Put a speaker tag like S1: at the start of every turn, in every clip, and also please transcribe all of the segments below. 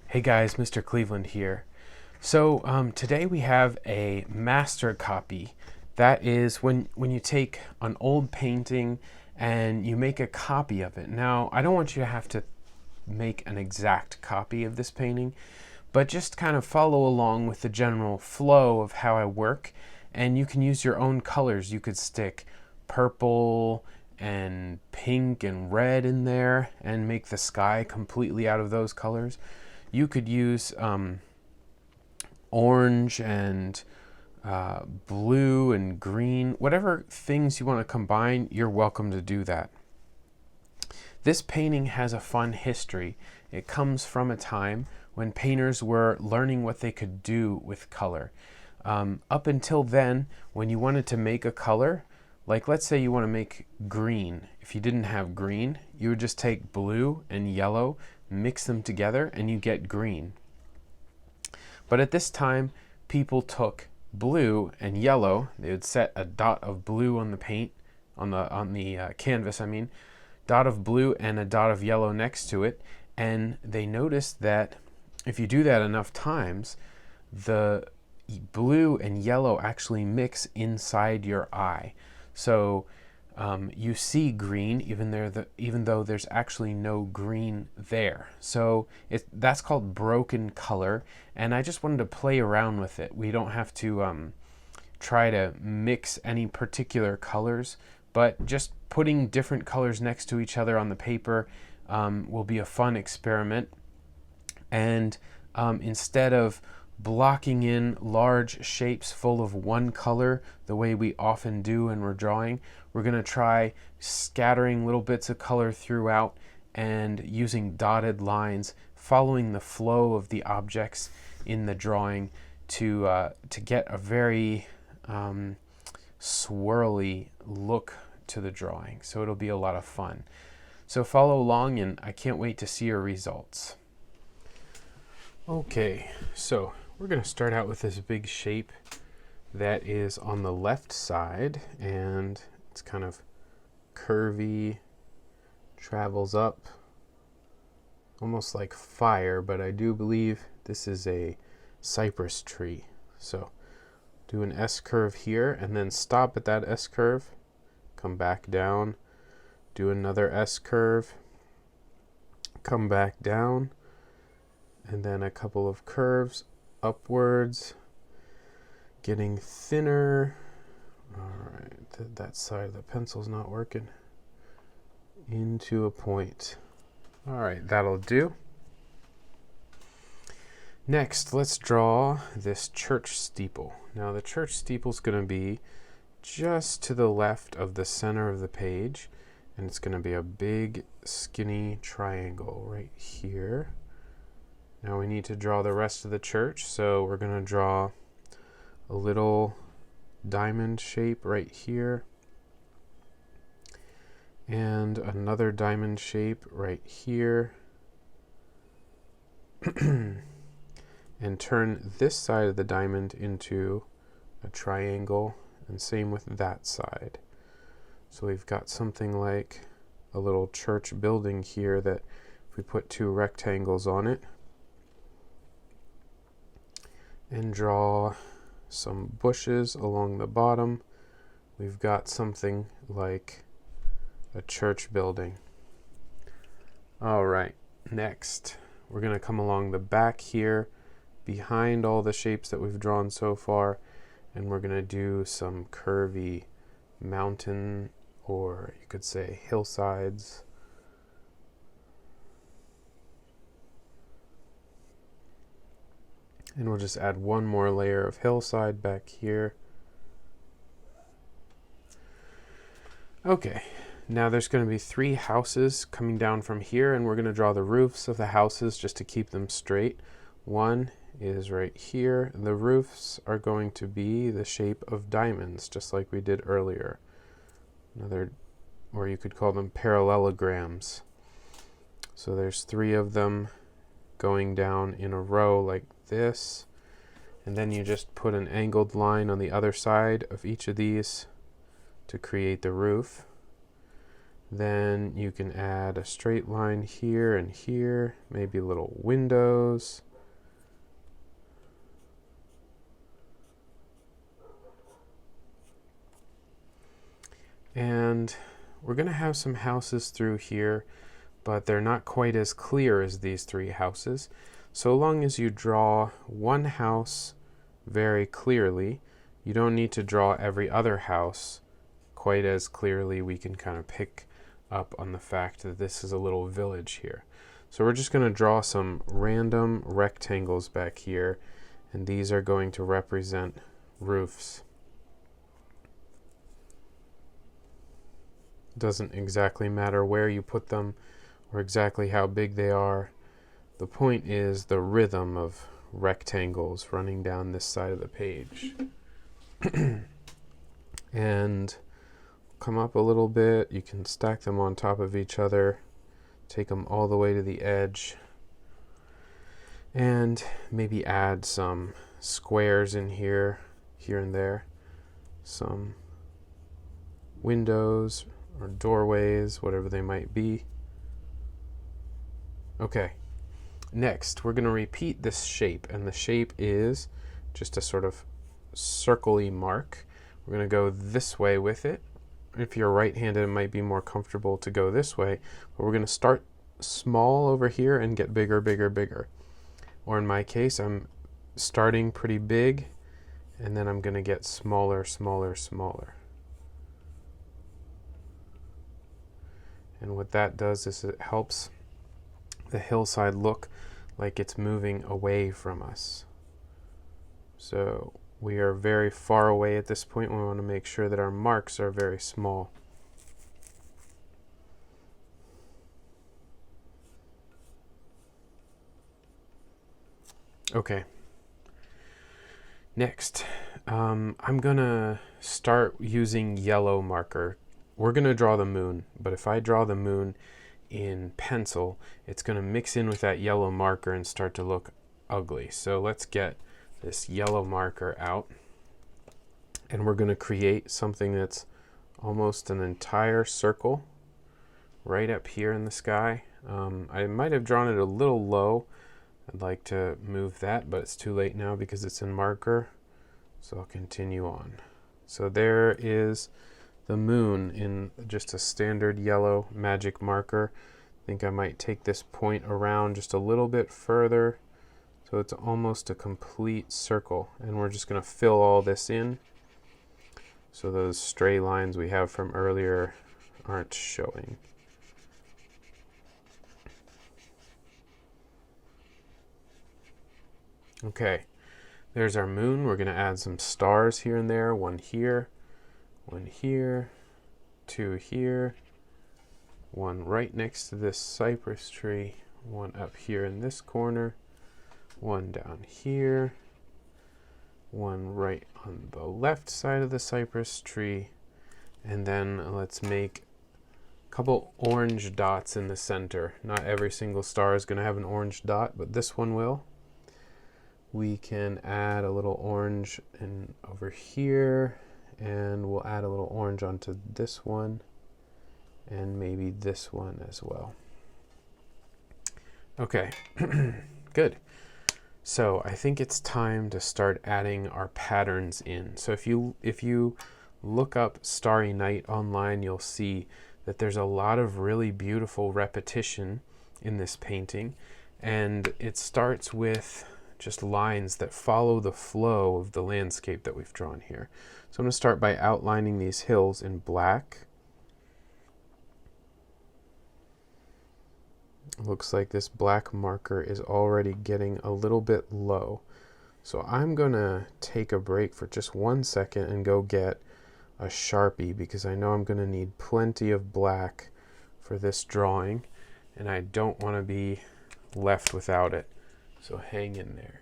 S1: Hey guys, Mr. Cleveland here. So today we have a master copy. That is when you take an old painting and you make a copy of it. Now, I don't want you to have to make an exact copy of this painting, but just kind of follow along with the general flow of how I work, and you can use your own colors. You could stick purple and pink and red in there and make the sky completely out of those colors. You could use orange and blue and green, whatever things you want to combine, you're welcome to do that. This painting has a fun history. It comes from a time when painters were learning what they could do with color. Up until then, when you wanted to make a color, like let's say you want to make green. If you didn't have green, you would just take blue and yellow, mix them together, and you get green. But at this time, people took blue and yellow. They would set a dot of blue on the paint, on the canvas, dot of blue and a dot of yellow next to it, and they noticed that if you do that enough times, the blue and yellow actually mix inside your eye. So you see green even though there's actually no green there. So that's called broken color, and I just wanted to play around with it. We don't have to try to mix any particular colors, but just putting different colors next to each other on the paper will be a fun experiment. And instead of blocking in large shapes full of one color the way we often do when we're drawing, we're going to try scattering little bits of color throughout and using dotted lines, following the flow of the objects in the drawing to get a very swirly look to the drawing. So it'll be a lot of fun. So follow along, and I can't wait to see your results. Okay, so we're going to start out with this big shape that is on the left side, and it's kind of curvy, travels up, almost like fire, but I do believe this is a cypress tree. So do an S curve here, and then stop at that S curve, come back down, do another S curve, come back down, and then a couple of curves upwards, getting thinner. All right, that side of the pencil's not working. Into a point. All right, that'll do. Next, let's draw this church steeple. Now, the church steeple is going to be just to the left of the center of the page, and it's going to be a big, skinny triangle right here. Now we need to draw the rest of the church, so we're going to draw a little diamond shape right here, and another diamond shape right here, and turn this side of the diamond into a triangle, and same with that side. So we've got something like a little church building here that if we put two rectangles on it, and draw some bushes along the bottom, we've got something like a church building. All right, next we're going to come along the back here behind all the shapes that we've drawn so far, and we're going to do some curvy mountain, or you could say hillsides. And we'll just add one more layer of hillside back here. Okay, now there's going to be three houses coming down from here, and we're going to draw the roofs of the houses just to keep them straight. One is right here. The roofs are going to be the shape of diamonds, just like we did earlier. Another, or you could call them parallelograms. So there's three of them going down in a row like this, and then you just put an angled line on the other side of each of these to create the roof. Then you can add a straight line here and here, maybe little windows. And we're going to have some houses through here, but they're not quite as clear as these three houses. So long as you draw one house very clearly, you don't need to draw every other house quite as clearly. We can kind of pick up on the fact that this is a little village here. So we're just going to draw some random rectangles back here, and these are going to represent roofs. Doesn't exactly matter where you put them or exactly how big they are. The point is the rhythm of rectangles running down this side of the page. And come up a little bit. You can stack them on top of each other, take them all the way to the edge, and maybe add some squares in here and there, some windows or doorways, whatever they might be. Okay, next we're going to repeat this shape, and the shape is just a sort of circle-y mark. We're going to go this way with it. If you're right-handed, it might be more comfortable to go this way, but we're going to start small over here and get bigger, bigger, bigger. Or in my case, I'm starting pretty big, and then I'm going to get smaller, smaller, smaller. And what that does is it helps the hillside look like it's moving away from us. So we are very far away at this point. We want to make sure that our marks are very small. Okay. Next, I'm going to start using yellow marker. We're going to draw the moon, but if I draw the moon in pencil, it's going to mix in with that yellow marker and start to look ugly. So let's get this yellow marker out, and we're going to create something that's almost an entire circle right up here in the sky. I might have drawn it a little low. I'd like to move that, but it's too late now because it's in marker. So I'll continue on. So there is the moon in just a standard yellow magic marker. I think I might take this point around just a little bit further, so it's almost a complete circle. And we're just going to fill all this in so those stray lines we have from earlier aren't showing. Okay, there's our moon. We're going to add some stars here and there. One here, two here, one right next to this cypress tree, one up here in this corner, one down here, one right on the left side of the cypress tree, and then let's make a couple orange dots in the center. Not every single star is going to have an orange dot, but this one will. We can add a little orange in over here, and we'll add a little orange onto this one, and maybe this one as well. Okay, good. So I think it's time to start adding our patterns in. So if you look up Starry Night online, you'll see that there's a lot of really beautiful repetition in this painting, and it starts with just lines that follow the flow of the landscape that we've drawn here. So I'm going to start by outlining these hills in black. Looks like this black marker is already getting a little bit low. So I'm going to take a break for just 1 second and go get a Sharpie, because I know I'm going to need plenty of black for this drawing, and I don't want to be left without it. So hang in there.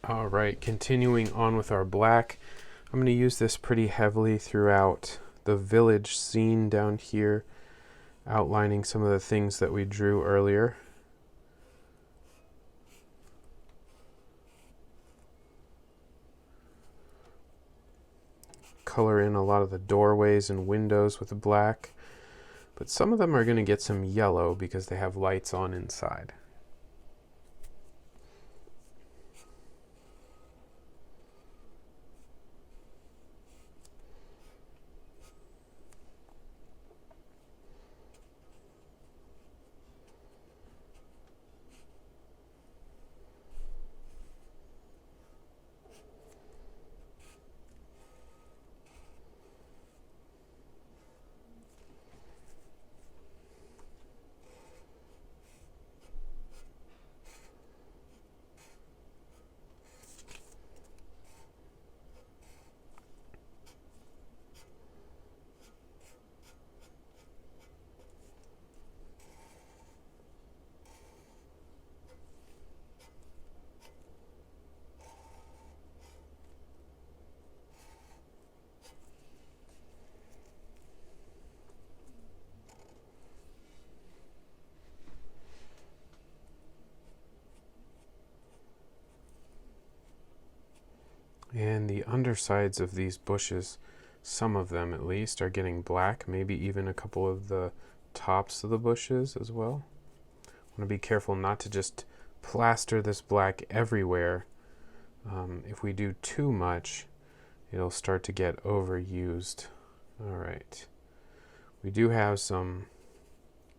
S1: All right, continuing on with our black. I'm going to use this pretty heavily throughout the village scene down here, outlining some of the things that we drew earlier. color in a lot of the doorways and windows with black, but some of them are going to get some yellow because they have lights on inside. And the undersides of these bushes, some of them at least, are getting black, maybe even a couple of the tops of the bushes as well. I want to be careful not to just plaster this black everywhere. If we do too much, it'll start to get overused. All right. We do have some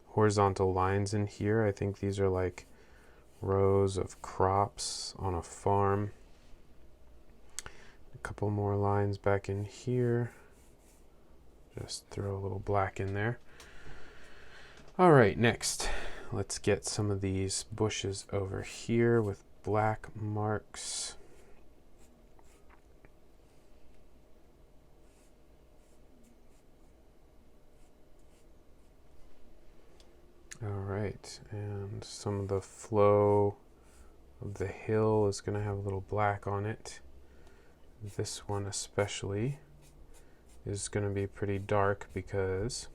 S1: horizontal lines in here. I think these are like rows of crops on a farm. A couple more lines back in here. Just throw a little black in there. All right, next, let's get some of these bushes over here with black marks. All right, and some of the flow of the hill is going to have a little black on it. This one especially is going to be pretty dark because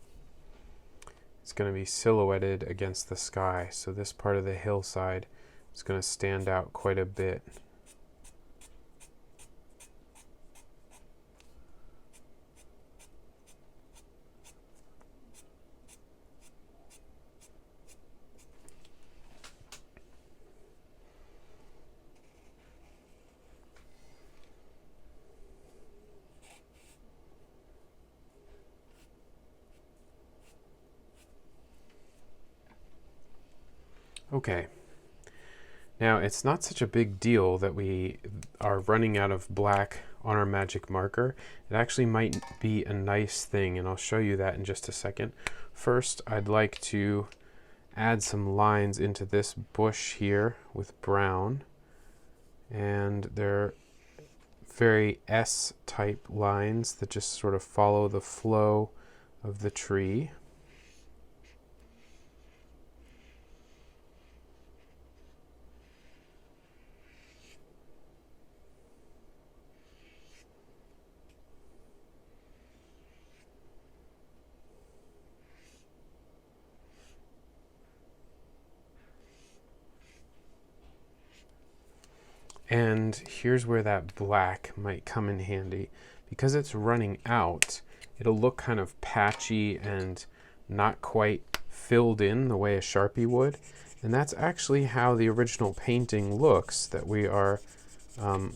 S1: it's going to be silhouetted against the sky. So this part of the hillside is going to stand out quite a bit. Okay, now it's not such a big deal that we are running out of black on our magic marker. It actually might be a nice thing, and I'll show you that in just a second. First, I'd like to add some lines into this bush here with brown, and they're very S-type lines that just sort of follow the flow of the tree. And here's where that black might come in handy. Because it's running out, it'll look kind of patchy and not quite filled in the way a Sharpie would. And that's actually how the original painting looks that we are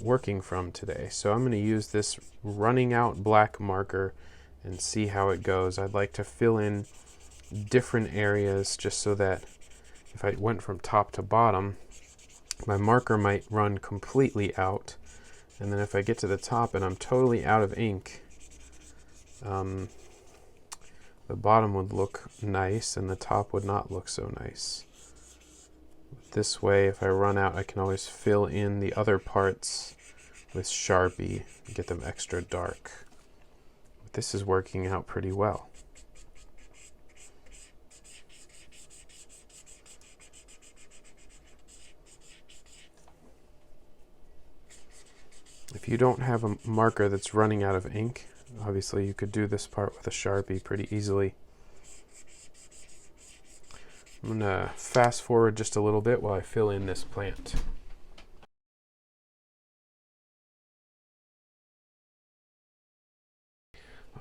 S1: working from today. So I'm going to use this running out black marker and see how it goes. I'd like to fill in different areas just so that if I went from top to bottom, my marker might run completely out, and then if I get to the top and I'm totally out of ink, the bottom would look nice and the top would not look so nice. This way, if I run out, I can always fill in the other parts with Sharpie and get them extra dark. But this is working out pretty well. If you don't have a marker that's running out of ink, obviously you could do this part with a Sharpie pretty easily. I'm going to fast forward just a little bit while I fill in this plant.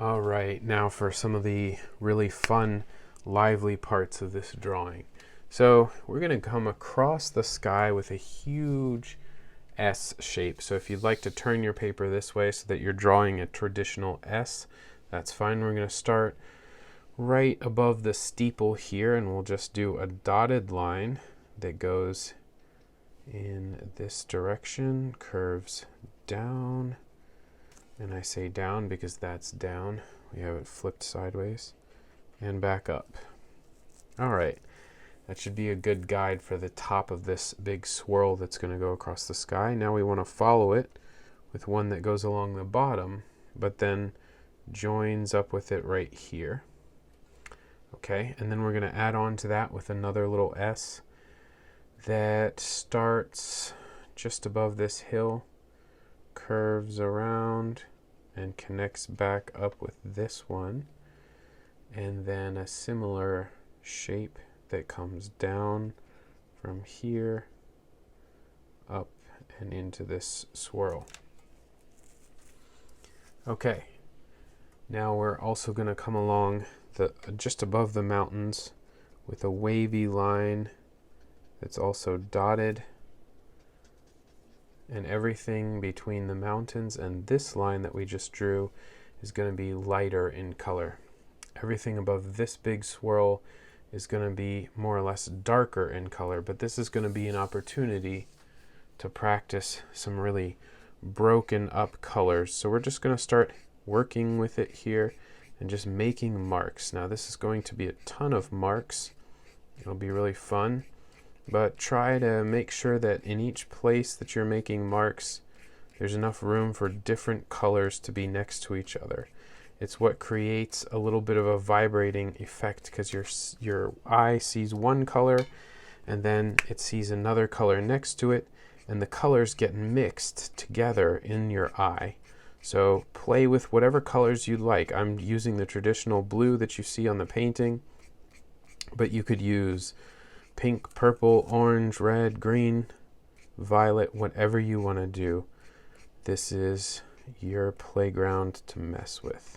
S1: All right, now for some of the really fun, lively parts of this drawing. So we're going to come across the sky with a huge S shape. So if you'd like to turn your paper this way so that you're drawing a traditional S, that's fine. We're going to start right above the steeple here, and we'll just do a dotted line that goes in this direction, curves down. And I say down because that's down. We have it flipped sideways and back up. All right, that should be a good guide for the top of this big swirl that's going to go across the sky. Now we want to follow it with one that goes along the bottom, but then joins up with it right here. Okay, and then we're going to add on to that with another little S that starts just above this hill, curves around, and connects back up with this one, and then a similar shape that comes down from here up and into this swirl. Okay, now we're also going to come along just above the mountains with a wavy line that's also dotted, and everything between the mountains and this line that we just drew is going to be lighter in color. Everything above this big swirl is going to be more or less darker in color, but this is going to be an opportunity to practice some really broken up colors. So we're just going to start working with it here and just making marks. Now this is going to be a ton of marks. It'll be really fun. But try to make sure that in each place that you're making marks, there's enough room for different colors to be next to each other. It's what creates a little bit of a vibrating effect, because your eye sees one color and then it sees another color next to it, and the colors get mixed together in your eye. So play with whatever colors you like. I'm using the traditional blue that you see on the painting, but you could use pink, purple, orange, red, green, violet, whatever you want to do. This is your playground to mess with.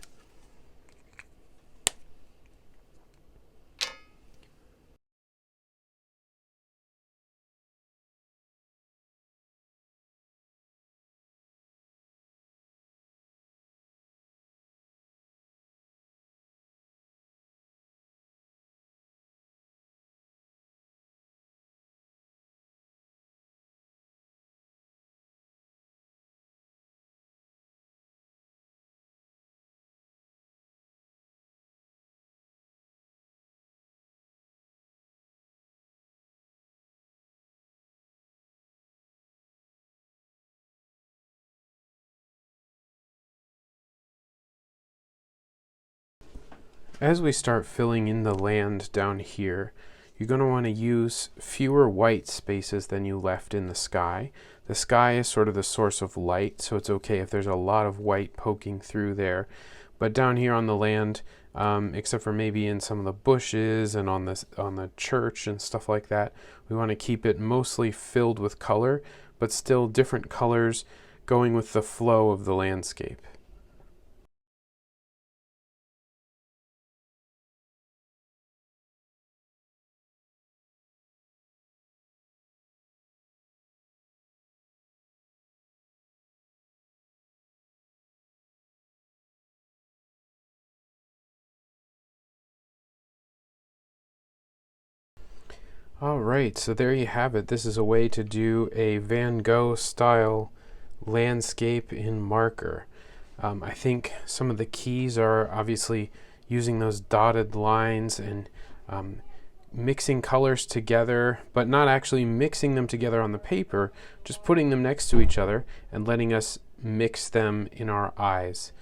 S1: As we start filling in the land down here, you're going to want to use fewer white spaces than you left in the sky. The sky is sort of the source of light, so it's okay if there's a lot of white poking through there. But down here on the land, except for maybe in some of the bushes and on the church and stuff like that, we want to keep it mostly filled with color, but still different colors going with the flow of the landscape. All right, so there you have it. This is a way to do a Van Gogh style landscape in marker. I think some of the keys are obviously using those dotted lines and mixing colors together, but not actually mixing them together on the paper, just putting them next to each other and letting us mix them in our eyes.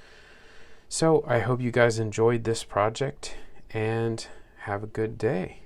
S1: So I hope you guys enjoyed this project and have a good day.